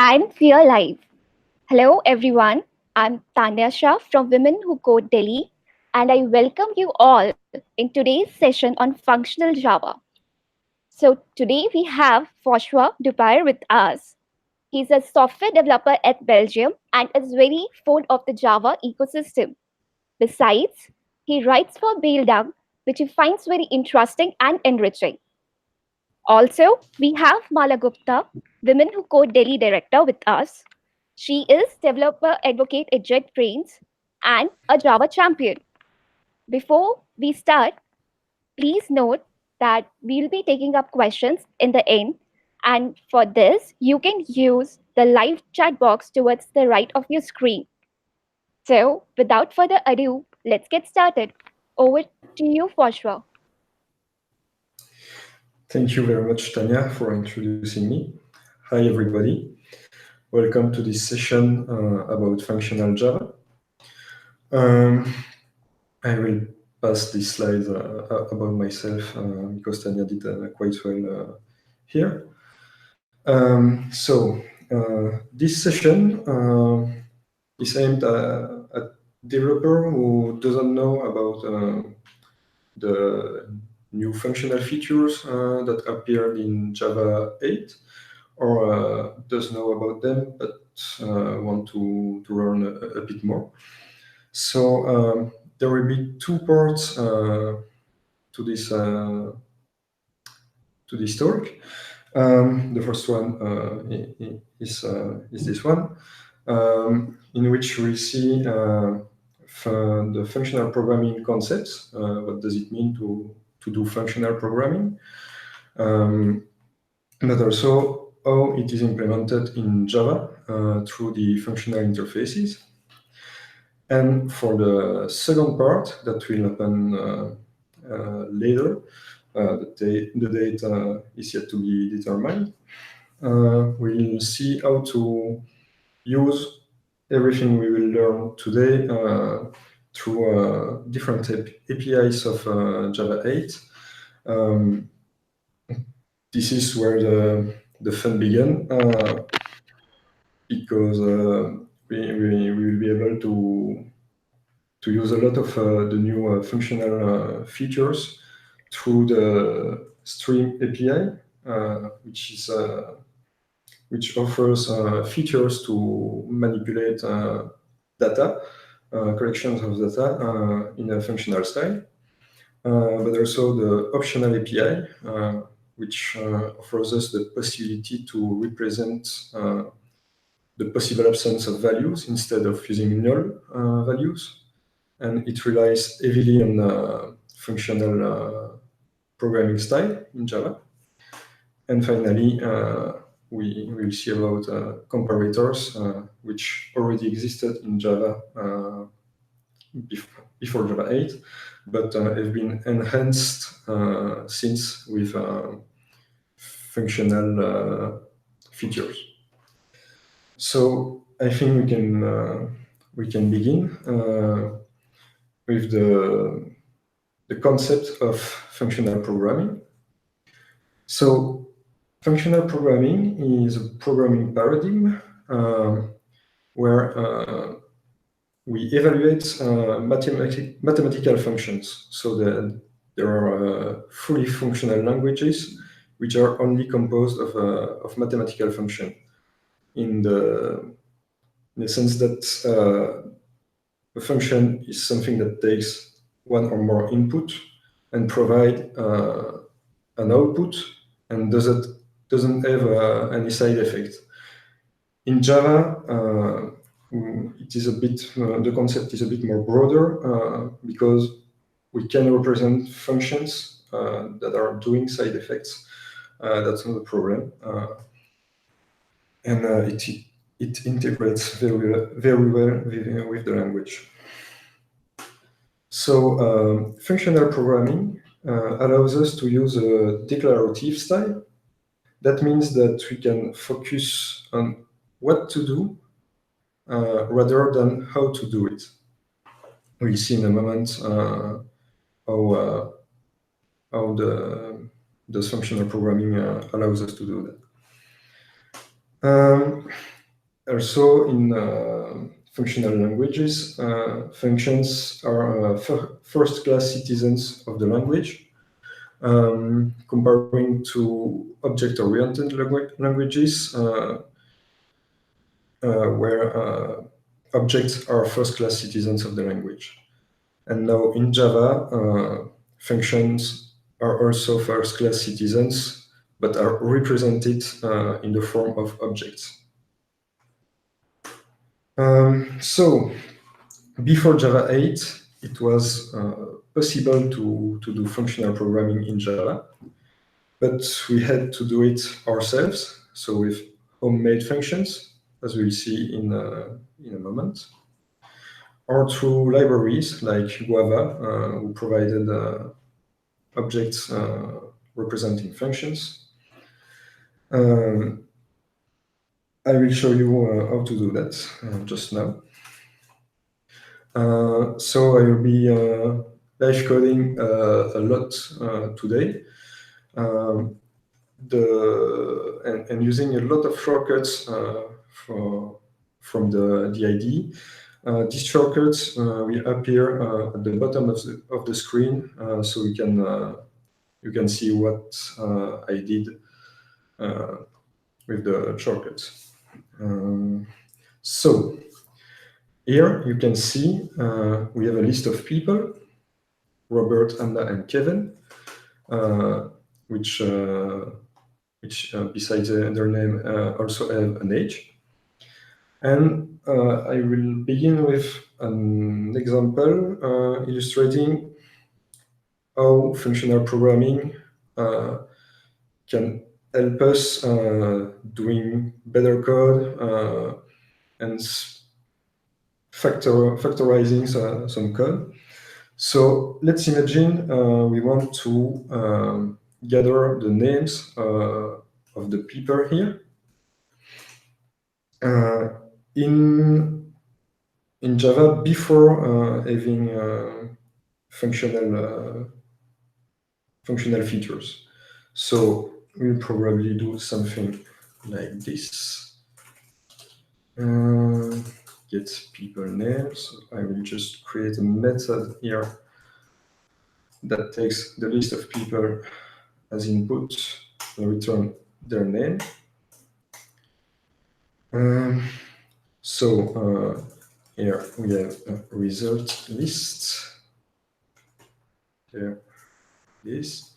And we are live. Hello, everyone. I'm Tanya Shah from Women Who Code Delhi, and I welcome you all in today's session on functional Java. So, today we have Joshua Dupire with us. He's a software developer at Belgium and is very fond of the Java ecosystem. Besides, he writes for Beldam, which he finds very interesting and enriching. Also, we have Mala Gupta, Women Who Code Delhi director, with us. She is developer advocate at JetBrains and a Java champion. Before we start, please note that we'll be taking up questions in the end. And for this, you can use the live chat box towards the right of your screen. So, without further ado, let's get started. Over to you, Foshwa. Thank you very much, Tanya, for introducing me. Hi, everybody. Welcome to this session about functional Java. I will pass this slide about myself because Tanya did quite well here. This session is aimed at developer who doesn't know about the new functional features that appeared in Java 8 or does know about them but want to learn a bit more. So there will be two parts to this talk. The first one is this one, in which we'll see the functional programming concepts. What does it mean to do functional programming? But also how it is implemented in Java through the functional interfaces. And for the second part, that will happen later, the date is yet to be determined. We'll see how to use everything we will learn today through different APIs of Java 8. This is where the fun began, because we will be able to use a lot of the new functional features through the Stream API, which offers features to manipulate data, collections of data in a functional style, but also the optional API, which offers us the possibility to represent the possible absence of values instead of using null values. And it relies heavily on functional programming style in Java. And finally, we will see about comparators, which already existed in Java before Java 8, but have been enhanced since with functional features. So I think we can begin with the concept of functional programming. So functional programming is a programming paradigm where we evaluate mathematical functions. So there are fully functional languages which are only composed of mathematical function, in the sense that a function is something that takes one or more input and provide an output and doesn't have any side effect. In Java, it is a bit the concept is a bit more broader because we can represent functions that are doing side effects. That's not a problem, and it integrates very well with the language. So functional programming allows us to use a declarative style. That means that we can focus on what to do rather than how to do it. We'll see in a moment how the functional programming allows us to do that. Also, in functional languages, functions are first-class citizens of the language, comparing to object-oriented languages, where objects are first-class citizens of the language. And now in Java, functions are also first-class citizens, but are represented in the form of objects. So before Java 8, it was possible to do functional programming in Java, but we had to do it ourselves, so with homemade functions, as we'll see in a moment, or through libraries like Guava, who provided objects representing functions. I will show you how to do that just now. So I will be live coding a lot today, and using a lot of shortcuts from the IDE. These shortcuts will appear at the bottom of the screen, so you can see what I did with the shortcuts. So here you can see we have a list of people, Robert, Anna, and Kevin, which besides their name also have an age. And I will begin with an example illustrating how functional programming can help us doing better code and factorizing some code. So let's imagine we want to gather the names of the people here. In Java, before having functional features. So we'll probably do something like this. Get people names. I will just create a method here that takes the list of people as input and return their name. So here we have a result list. There, this.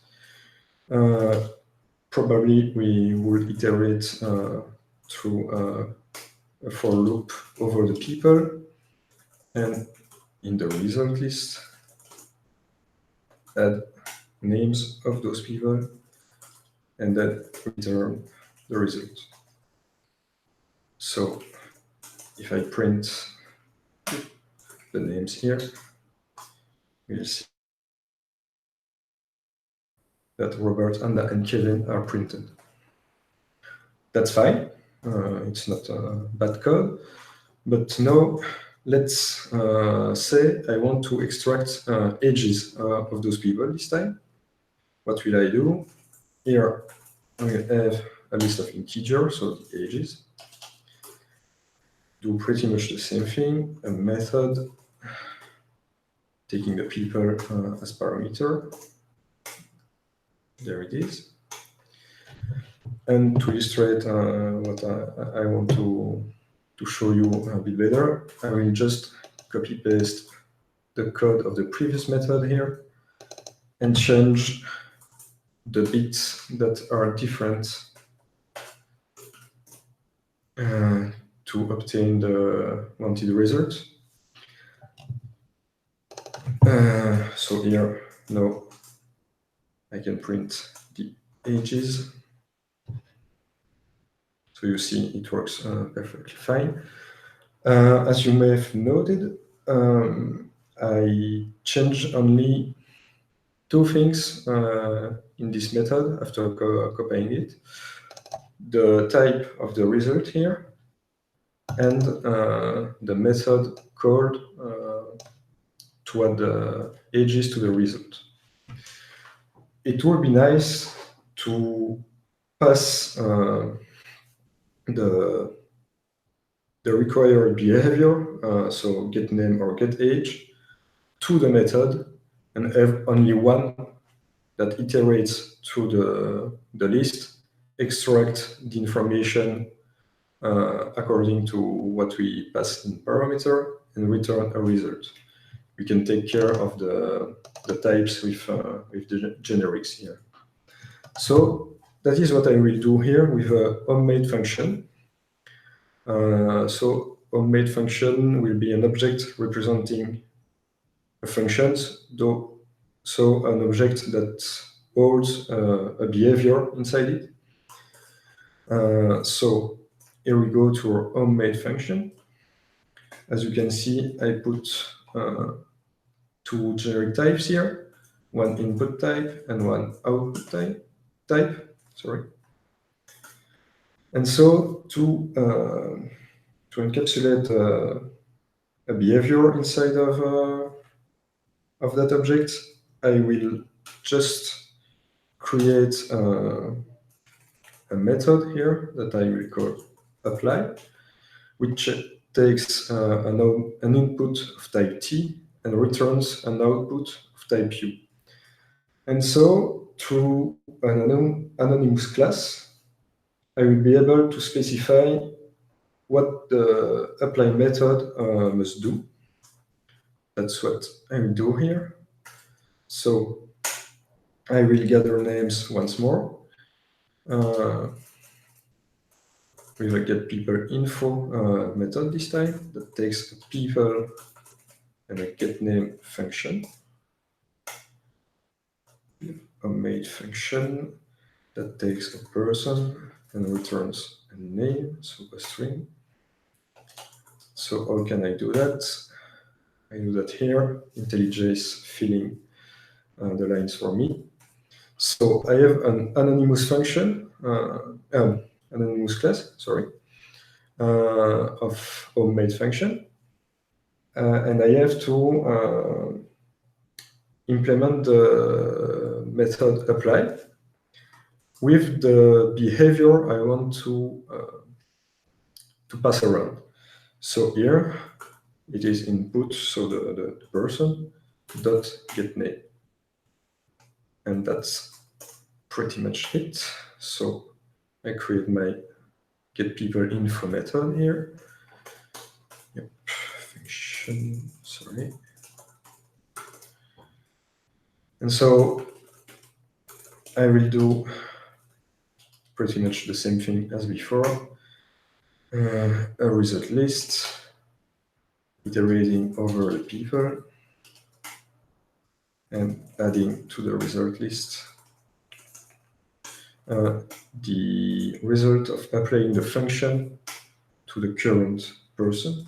Probably we will iterate through a for loop over the people, and in the result list, add names of those people, and then return the result. So if I print the names here, we'll see that Robert, Anna, and Kevin are printed. That's fine. It's not bad code. But now let's say I want to extract ages of those people this time. What will I do? Here I will have a list of integers, so the ages. Do pretty much the same thing, a method taking the people as parameter. There it is. And to illustrate what I want to show you a bit better, I will just copy paste the code of the previous method here and change the bits that are different to obtain the wanted result. So here now I can print the ages. So you see it works perfectly fine. As you may have noted, I changed only two things in this method after copying it. The type of the result here and the method called to add the ages to the result. It would be nice to pass the required behavior, so get name or get age, to the method, and have only one that iterates through the list, extract the information according to what we pass in parameter, and return a result. We can take care of the types with the generics here. So that is what I will do here with a homemade function. So homemade function will be an object representing a function, so an object that holds a behavior inside it. So here we go to our homemade function. As you can see, I put two generic types here, one input type and one output type. Sorry. And so to encapsulate a behavior inside of that object, I will just create a method here that I will call apply, which takes an input of type T and returns an output of type U. And so through an anonymous class, I will be able to specify what the apply method must do. That's what I will do here. So I will gather names once more with a get people info method this time that takes a people and a get name function. A made function that takes a person and returns a name, so a string. So how can I do that? I do that here. IntelliJ is filling the lines for me. So I have an anonymous function, anonymous class, sorry, of homemade function. And I have to implement the method apply with the behavior I want to pass around. So here it is input, so the person dot get name, and that's pretty much it. So I create my get people info method here. Yep, function, sorry. And so I will do pretty much the same thing as before. A result list, iterating over the people, and adding to the result list the result of applying the function to the current person.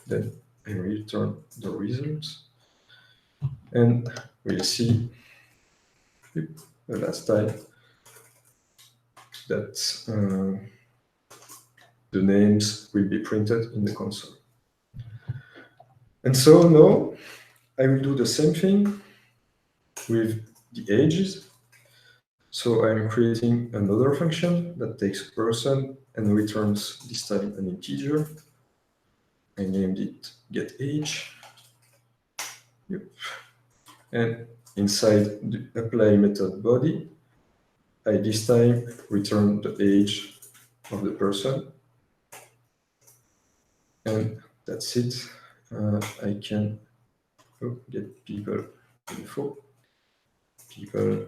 Then I return the results. And we'll see the last time that the names will be printed in the console. And so now I will do the same thing with the ages. So I'm creating another function that takes person and returns this time an integer. I named it getAge. Yep. And inside the apply method body, I this time return the age of the person. And that's it. I can get people info, people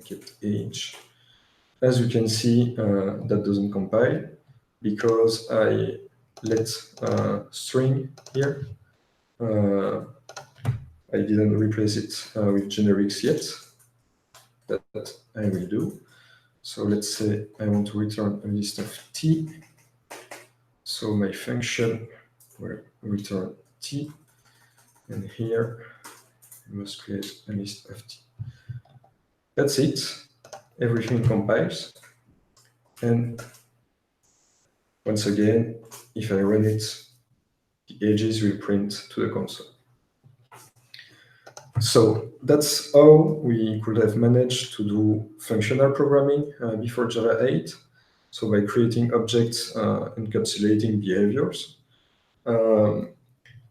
get age. As you can see, that doesn't compile because I let string here. I didn't replace it with generics yet. That I will do. So let's say I want to return a list of T. So my function will return T. And here I must create a list of T. That's it. Everything compiles. And once again, if I run it, the ages will print to the console. So that's how we could have managed to do functional programming before Java 8. So by creating objects encapsulating behaviors.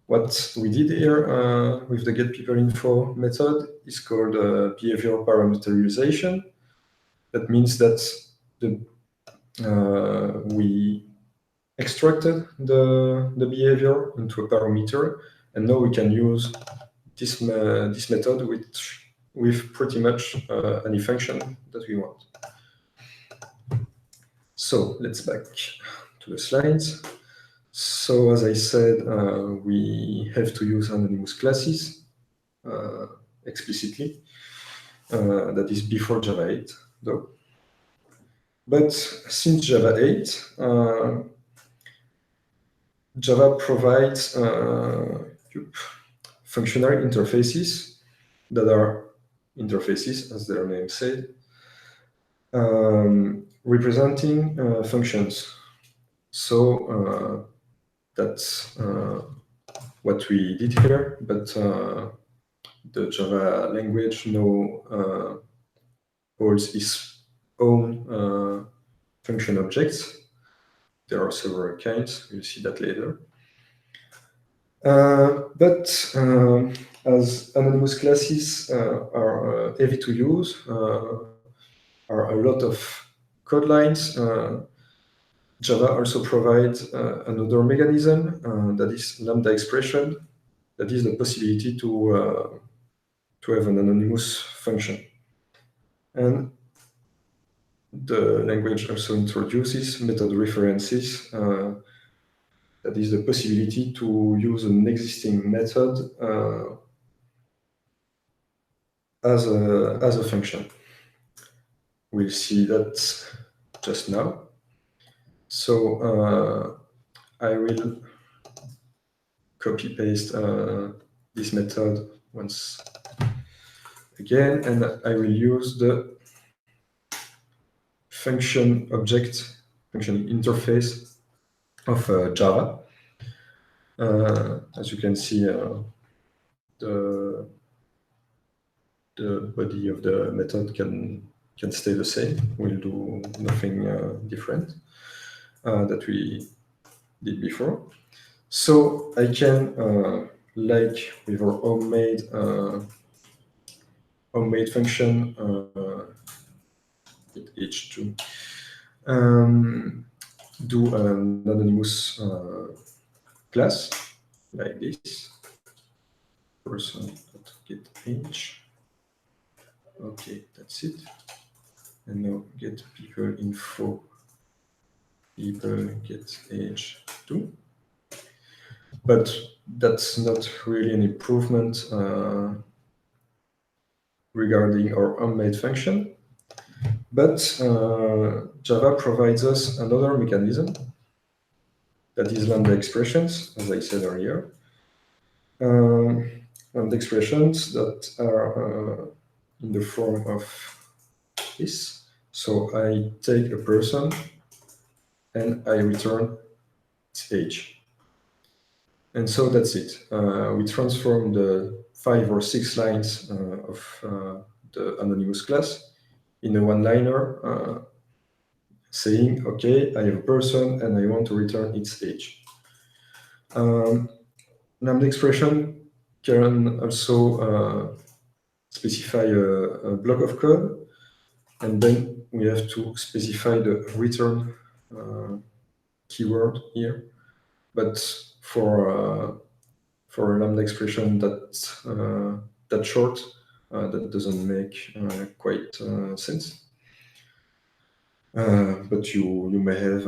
What we did here with the getPeopleInfo method is called behavior parameterization. That means that we extracted the behavior into a parameter, and now we can use this method with pretty much any function that we want. So let's back to the slides. So as I said, we have to use anonymous classes explicitly. That is before Java 8, though. But since Java 8, Java provides functional interfaces that are interfaces, as their name said, representing functions. So that's what we did here, but the Java language now holds its own function objects. There are several kinds, you'll see that later. But as anonymous classes are heavy to use, are a lot of code lines, Java also provides another mechanism that is lambda expression, that is the possibility to have an anonymous function. And the language also introduces method references, that is the possibility to use an existing method as a function. We'll see that just now. So I will copy paste this method once again, and I will use the function object, function interface of Java. As you can see, the body of the method can stay the same. We'll do nothing different that we did before. So I can, like with our homemade function, with h2, do an anonymous class like this, person.getAge. Okay, that's it. And now get people info, people get age 2. But that's not really an improvement regarding our homemade function. But Java provides us another mechanism that is lambda expressions, as I said earlier. Lambda expressions that are in the form of this. So I take a person and I return its age. And so that's it. We transform the 5 or 6 lines of the anonymous class in a one-liner saying, okay, I have a person and I want to return its age. Lambda expression can also specify a block of code, and then we have to specify the return keyword here. But for a lambda expression that short, that doesn't make quite sense. But you may have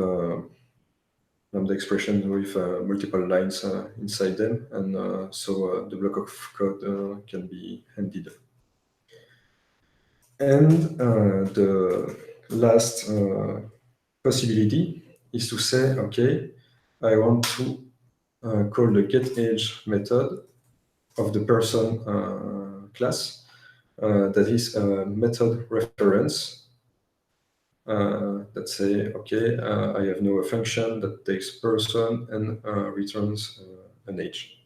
lambda expression with multiple lines inside them, and so the block of code can be handed. And the last possibility is to say, okay, I want to call the getAge method of the person class. That is a method reference that say, okay, I have now a function that takes person and returns an age.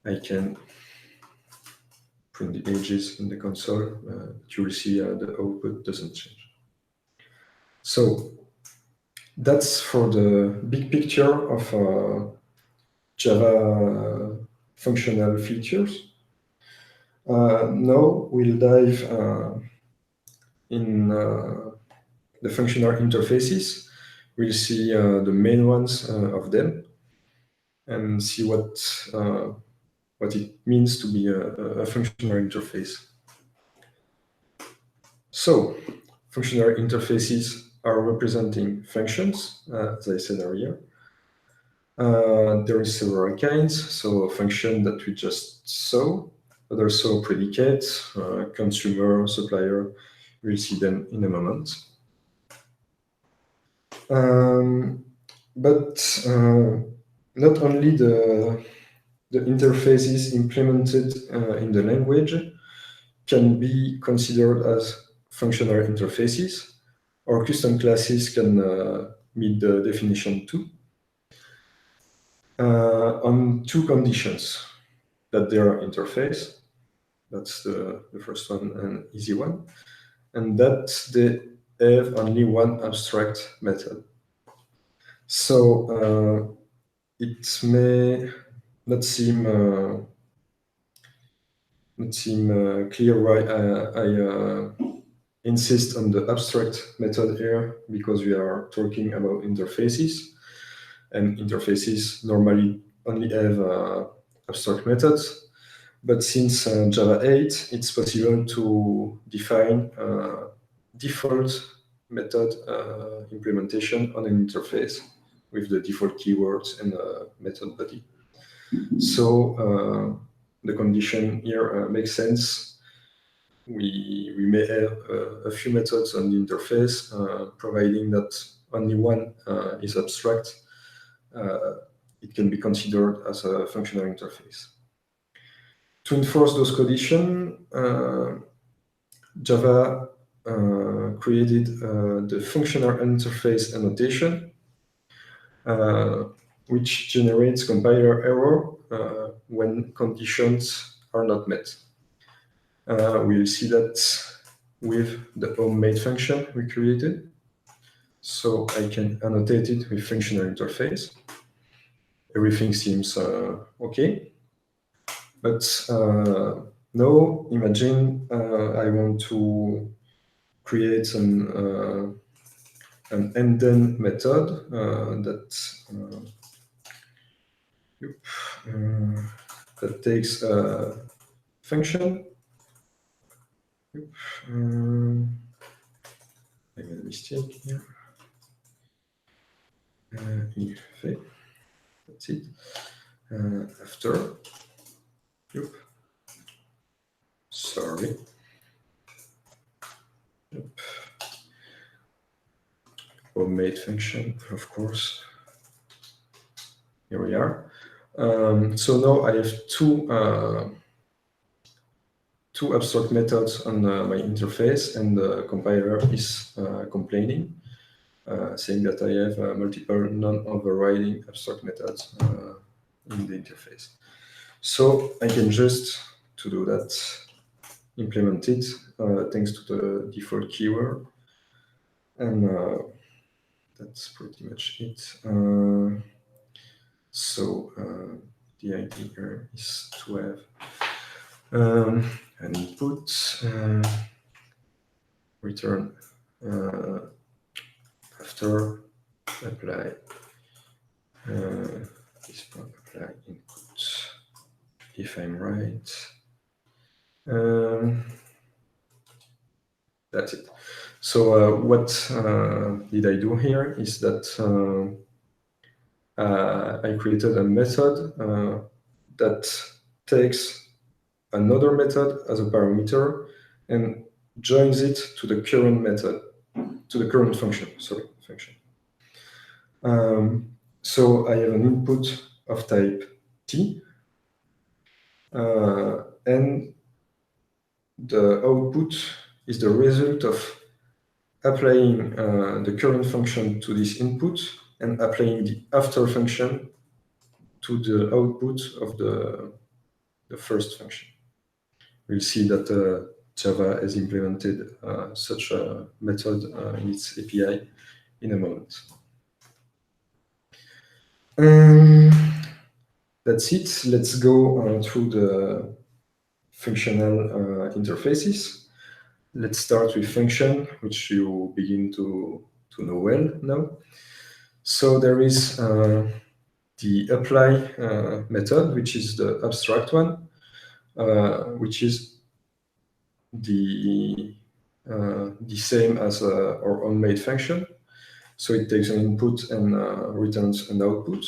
I can print the ages in the console, but you will see the output doesn't change. So that's for the big picture of Java functional features. Now we'll dive in the functional interfaces. We'll see the main ones of them and see what it means to be a functional interface. So, functional interfaces are representing functions, as I said earlier. There is several kinds, so a function that we just saw, but also predicate, consumer, supplier. We'll see them in a moment. But not only the interfaces implemented in the language can be considered as functional interfaces, or custom classes can meet the definition too, on two conditions: that they are interface, that's the first one, an easy one, and that they have only one abstract method. So it may not seem clear why I insist on the abstract method here, because we are talking about interfaces, and interfaces normally only have abstract methods. But since Java 8, it's possible to define default method implementation on an interface with the default keywords and a method body. So the condition here makes sense. We may have a few methods on the interface, providing that only one is abstract. It can be considered as a functional interface. To enforce those conditions, Java created the functional interface annotation, which generates compiler error when conditions are not met. We'll see that with the homemade function we created. So I can annotate it with functional interface. Everything seems okay. But now imagine I want to create an end method that takes a function. I made a mistake here. If that's it. After. Sorry. Homemade function, of course. Here we are. So now I have two abstract methods on my interface, and the compiler is complaining, saying that I have multiple non-overriding abstract methods in the interface. So I can just, to do that, implement it thanks to the default keyword, and that's pretty much it. So the idea here is to have an input, return after, apply this apply input if I'm right. That's it. So what did I do here is that I created a method that takes another method as a parameter and joins it to the current method, to the current function. So I have an input of type t, and the output is the result of applying the current function to this input and applying the after function to the output of the first function. We'll see that Java has implemented such a method in its API in a moment. That's it. Let's go through the functional interfaces. Let's start with function, which you begin to know well now. So there is the apply method, which is the abstract one, which is the same as our own made function. So it takes an input and returns an output.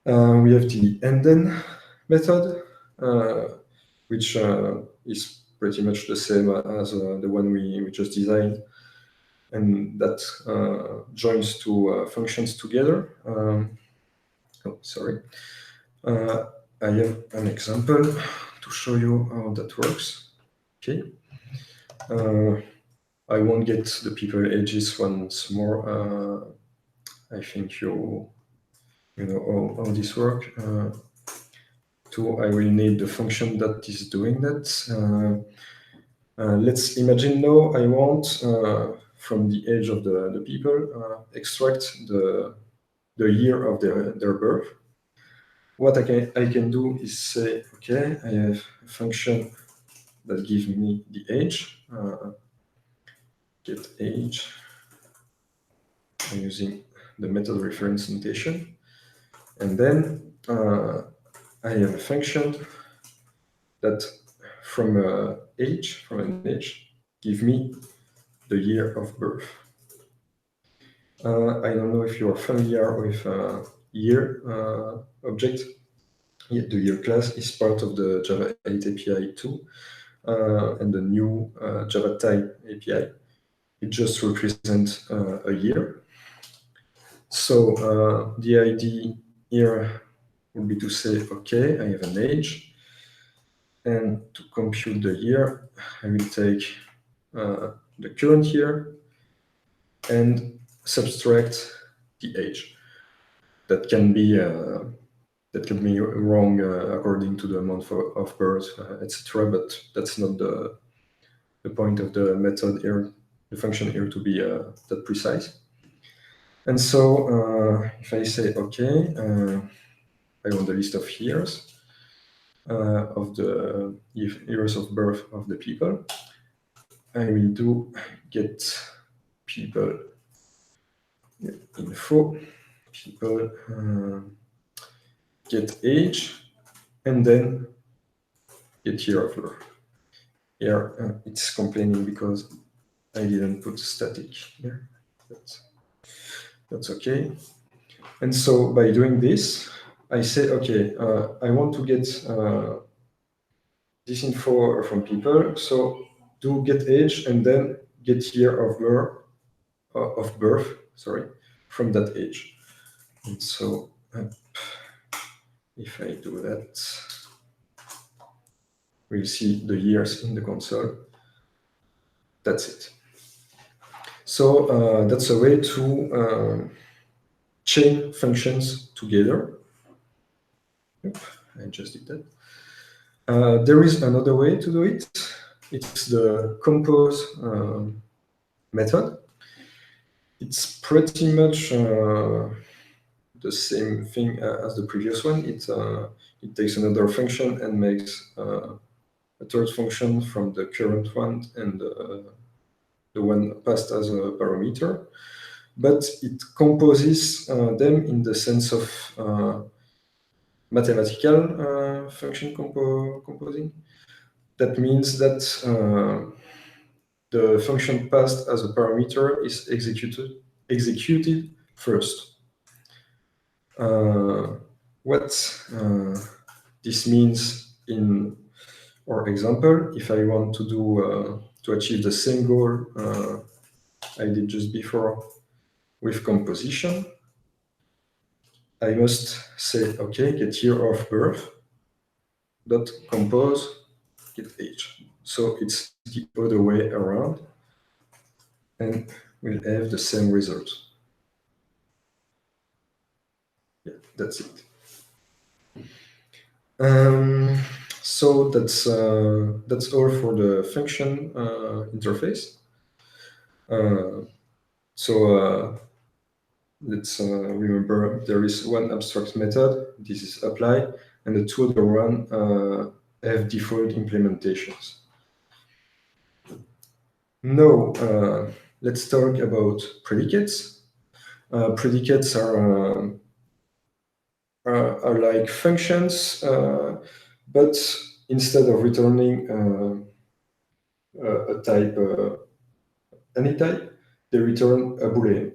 We have the endden method, which is pretty much the same as the one we just designed, and that joins two functions together. Oh, sorry. I have an example to show you how that works. Okay. I won't get the people ages once more. I think you know how this works. I will need the function that is doing that. Let's imagine now I want from the age of the people extract the year of their birth. What I can do is say, okay, I have a function that gives me the age, get age. I'm using the method reference notation. And then I have a function that from an age, give me the year of birth. I don't know if you are familiar with year object. The year class is part of the Java 8 API 2 and the new Java type API. It just represents a year. So the idea here would be to say, okay, I have an age, and to compute the year, I will take the current year and subtract the age. That can be wrong according to the month of birth, etc. But that's not the point of the method here, the function here, to be that precise. And so if I say, okay, I want the list of years of the years of birth of the people, I will do get people info, people get age, and then get year of birth. Here it's complaining because I didn't put static here. That's okay. And so by doing this, I say, okay, I want to get this info from people. So do get age and then get year of birth, from that age. And so if I do that, we'll see the years in the console. That's it. So that's a way to chain functions together. Yep, I just did that. There is another way to do it. It's the compose method. It's pretty much the same thing as the previous one. It takes another function and makes a third function from the current one and the one passed as a parameter. But it composes them in the sense of mathematical function composing. That means that the function passed as a parameter is executed first. What this means in our example, if I want to do to achieve the same goal I did just before with composition, I must say, okay, get year of birth dot compose get age. So it's the other way around, and we'll have the same result. Yeah, that's it. So that's all for the function interface. So let's remember there is one abstract method. This is apply, and the two other one have default implementations. Now let's talk about predicates. Predicates are like functions, but instead of returning a type, any type, they return a boolean.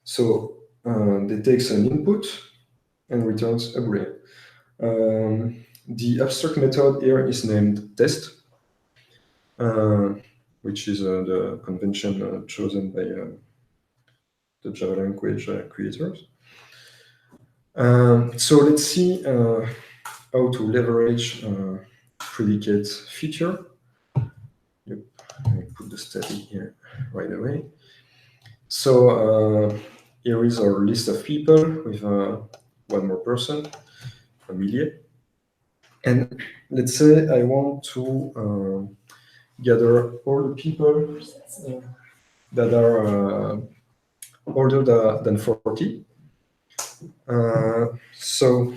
So they takes an input and returns a boolean. The abstract method here is named test, which is the convention chosen by the Java language creators. So let's see how to leverage predicate feature. Yep. Let me put the static here right away. So here is our list of people with one more person, Amelia. And let's say I want to gather all the people that are older than 40. So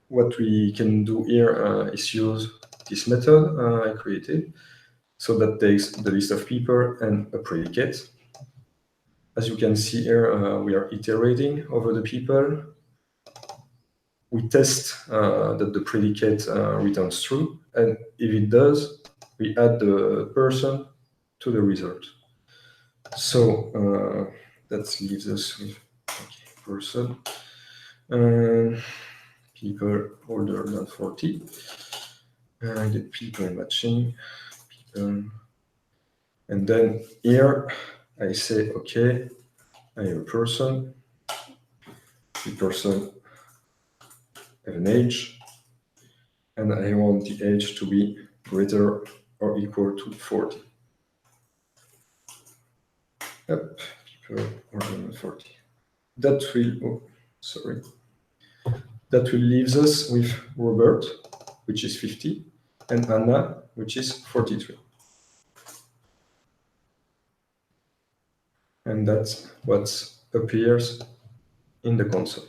what we can do here is use this method I created. So that takes the list of people and a predicate. As you can see here, we are iterating over the people. We test that the predicate returns true, and if it does, we add the person to the result. So that leaves us with person, people older than 40, get people matching, people, and then here I say, okay, I have a person, the person have an age, and I want the age to be greater or equal to 40. Yep, people older than 40. That will, that will leaves us with Robert, which is 50, and Anna, which is 43. And that's what appears in the console.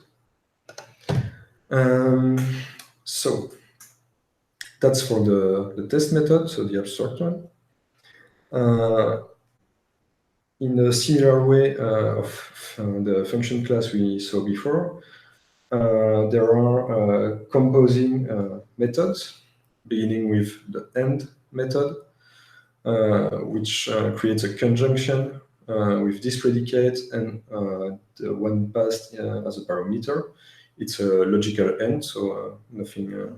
So that's for the test method, so the abstract one. In a similar way of the function class we saw before, there are composing methods, beginning with the AND method, which creates a conjunction with this predicate and the one passed as a parameter. It's a logical AND, so nothing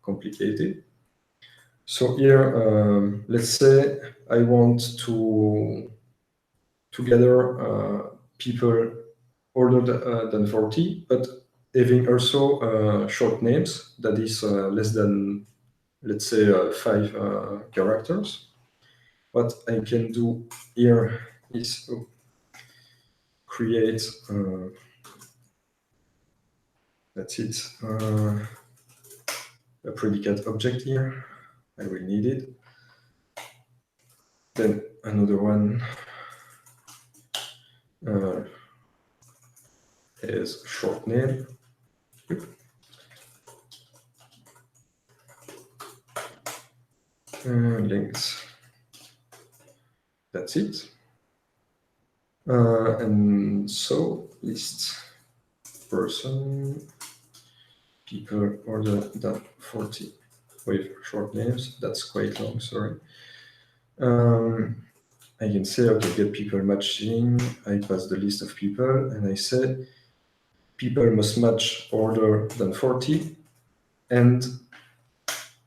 complicated. So here, let's say I want to gather people older than 40, but having also short names that is less than, let's say, 5 characters. What I can do here is create, that's it, a predicate object here. I will need it. Then another one is short name. Links. That's it. And so list person, people older than 40 with short names. That's quite long, sorry. I can say, okay, get people matching. I pass the list of people and I say people must match older than 40 and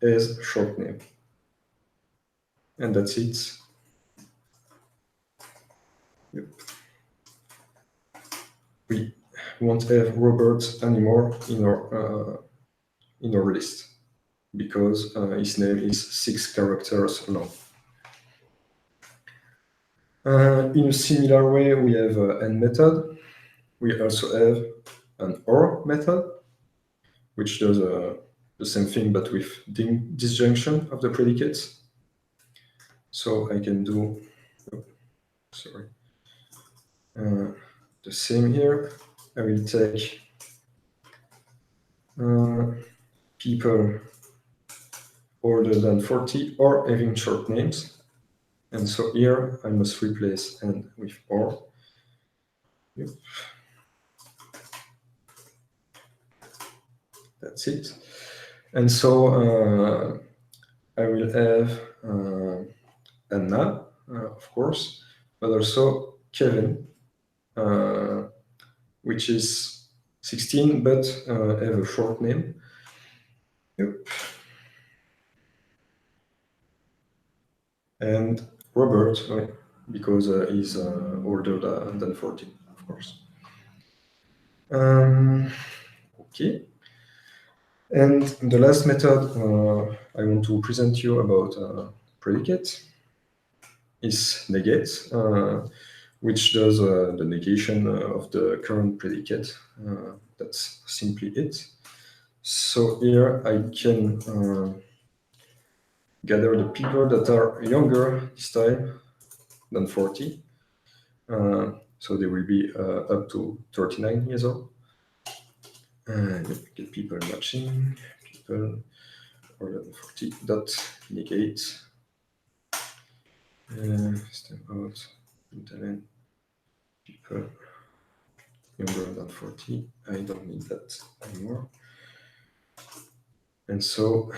as short name. And that's it. Yep. We won't have Robert anymore in our list because his name is 6 characters long. In a similar way, we have an AND method. We also have an OR method. which does the same thing but with disjunction of the predicates. So I can do, sorry, the same here. I will take people older than 40 or having short names. And so here I must replace and with or. Yep. That's it. And so I will have Anna, of course, but also Kevin, which is 16 but have a short name. Yep. And Robert, because he's older than 40, of course. Okay. And the last method I want to present you about predicate is negate, which does the negation of the current predicate. That's simply it. So here I can gather the people that are younger this time than 40. So they will be up to 39 years old. And get people matching, people older than 40, dot negate, step out, internet, people younger than 40. I don't need that anymore. And so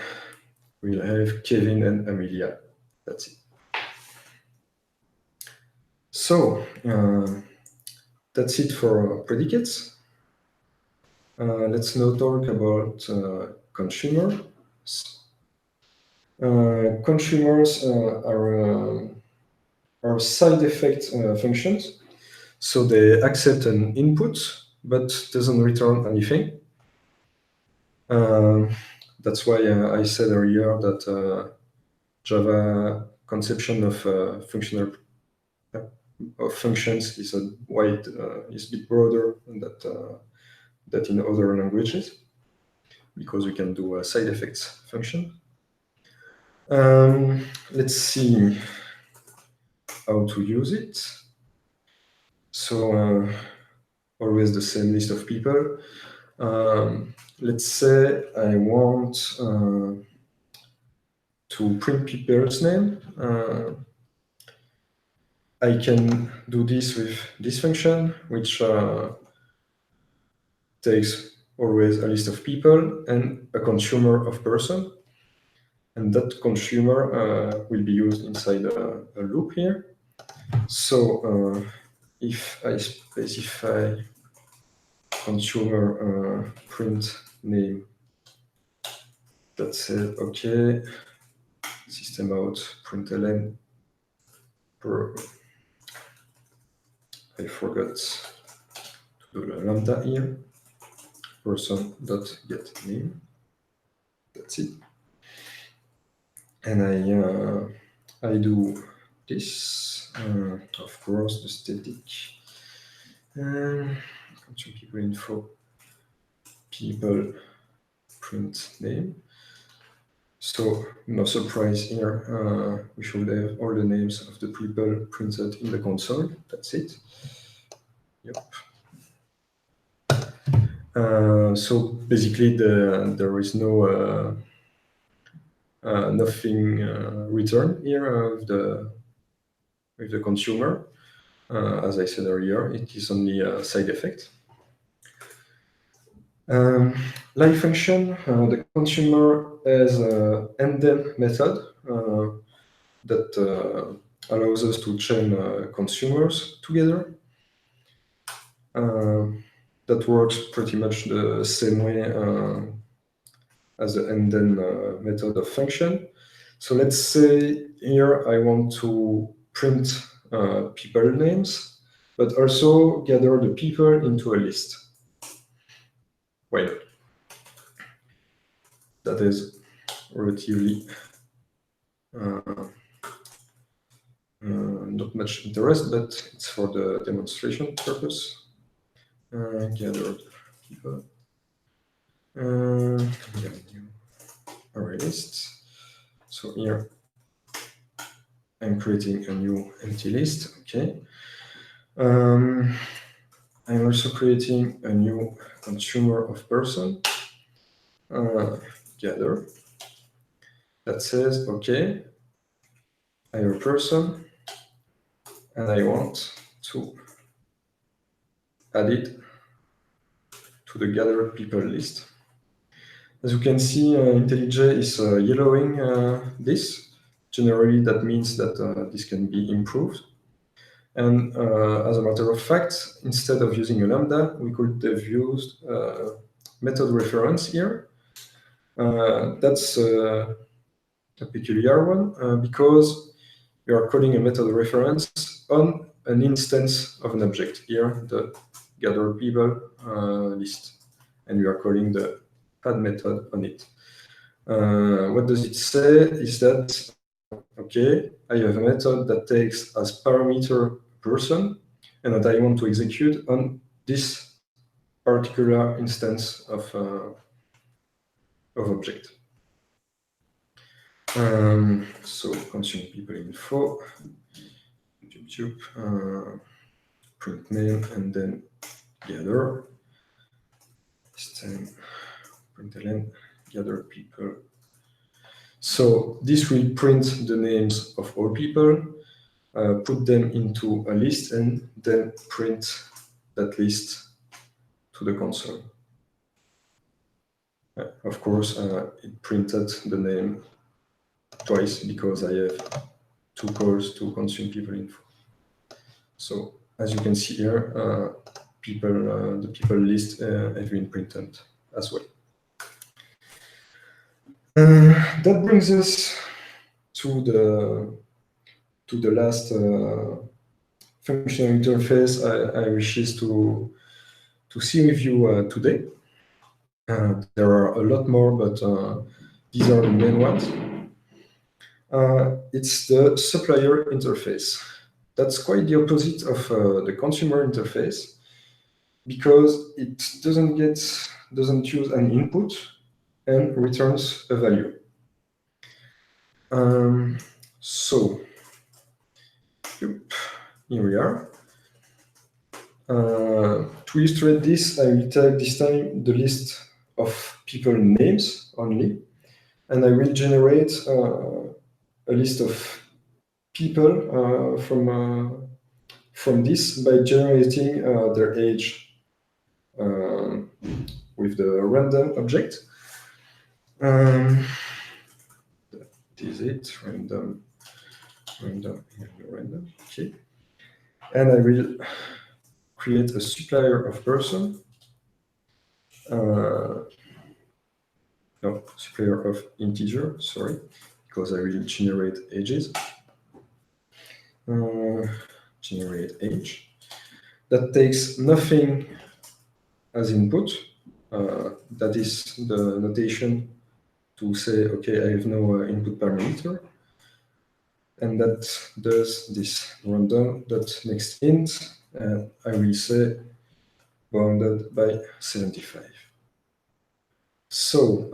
we'll have Kevin and Amelia. That's it. So that's it for predicates. Let's now talk about consumers. Consumers are side effect functions. So they accept an input, but doesn't return anything. That's why I said earlier that Java conception of functional of functions is a bit broader than that in other languages, because we can do a side effects function. Let's see how to use it. So always the same list of people. Let's say I want to print people's name. I can do this with this function, which takes always a list of people and a consumer of person. And that consumer will be used inside a loop here. So if I specify consumer print name, that said, okay, system out println per, I forgot to do the lambda here, person.get name, that's it. And I do this, of course, the static, control people info, people print name. So no surprise here, we should have all the names of the people printed in the console. That's it. Yep. So basically, there is no nothing returned here with the consumer. As I said earlier, it is only a side effect. Live function, the consumer has an endem method that allows us to chain consumers together. That works pretty much the same way as the endem method of function. So let's say here I want to print people names, but also gather the people into a list. Why not? That is relatively not much interest, but it's for the demonstration purpose. Gather people. array list. So here I'm creating a new empty list. Okay. I'm also creating a new consumer of person gather that says, okay, I have a person and I want to add it to the gathered people list. As you can see, IntelliJ is yellowing this. Generally, that means that this can be improved. And as a matter of fact, instead of using a lambda, we could have used method reference here. That's a peculiar one because you are calling a method reference on an instance of an object, here the gather people list, and you are calling the add method on it. What does it say is that, okay, I have a method that takes as parameter person and that I want to execute on this particular instance of object. So consume people info, print name, and then gather. This time, println gather people. So this will print the names of all people, put them into a list, and then print that list to the console. Of course, it printed the name twice because I have two calls to consume people info. So as you can see here, the people list have been printed as well. That brings us to the last functional interface I wishes to see with you today. There are a lot more, but these are the main ones. It's the supplier interface. That's quite the opposite of the consumer interface because it doesn't use an input and returns a value. So here we are. To illustrate this, I will take this time the list of people names only, and I will generate a list of people from this by generating their age with the random object. That is it, random, okay. And I will create a supplier of person. No, supplier of integer, sorry, because I will generate ages. Generate age. That takes nothing as input. That is the notation to say, okay, I have no input parameter. And that does this random.next int, and I will say bounded by 75. So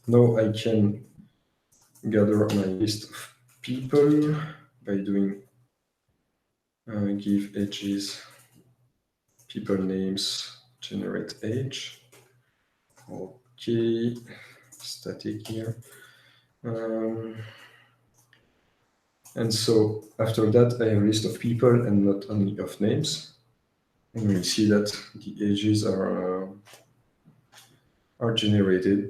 now I can gather my list of people by doing give ages, people names, generate age. Okay, static here. And so after that, I have a list of people and not only of names. And we see that the ages are generated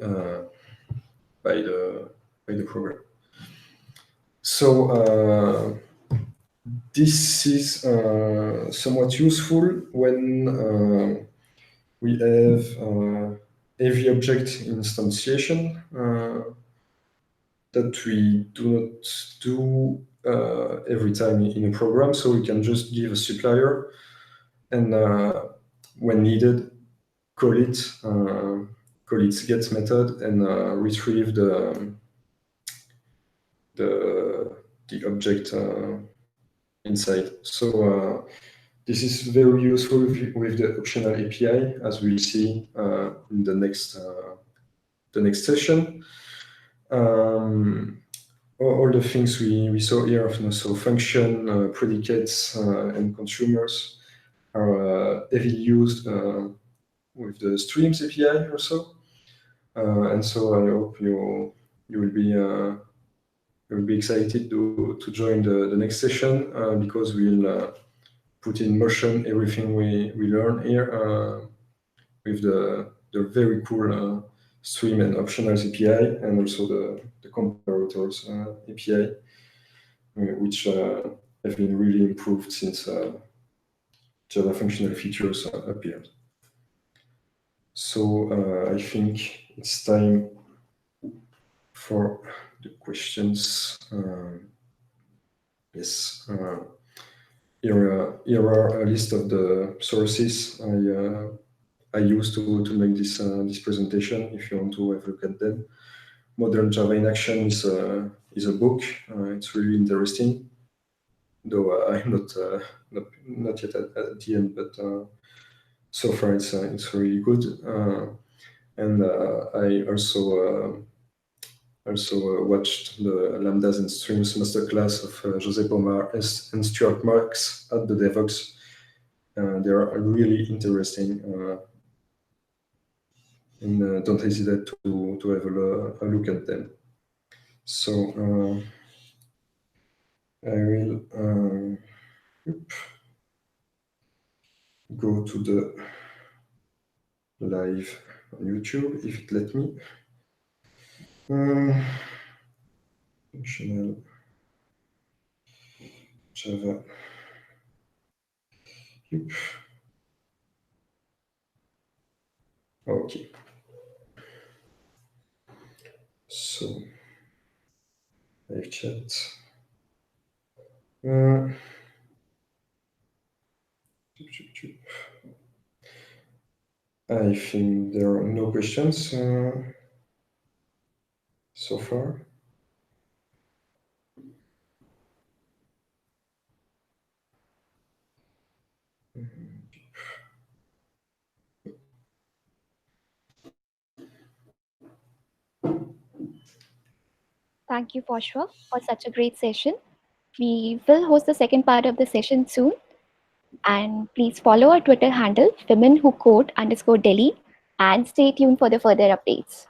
by the program. So this is somewhat useful when we have heavy object instantiation that we do not do every time in a program. So we can just give a supplier and when needed, call its get method and retrieve the object inside. So this is very useful with the optional API, as we'll see in the next session. All the things we saw here, so function, predicates, and consumers are heavily used with the streams API also. And so I hope you will be excited to join the next session because we'll put in motion everything we learn here with the very cool stream and optionals API and also the comparators API, which have been really improved since Java functional features appeared. So I think it's time for the questions. Yes. Here are a list of the sources I used to make this presentation. If you want to have a look at them, Modern Java in Action is a book. It's really interesting, though I'm not yet at the end, but so far it's really good. And I also watched the Lambdas and Streams masterclass of José Pomar and Stuart Marks at the Devox. They are really interesting. And don't hesitate to have a look at them. So I will go to the live on YouTube if it let me. Functional Java. Yep. Okay. So live chat. I think there are no questions so far. Thank you, Poshwa, for such a great session. We will host the second part of the session soon. And please follow our Twitter handle, women who code _Delhi, and stay tuned for the further updates.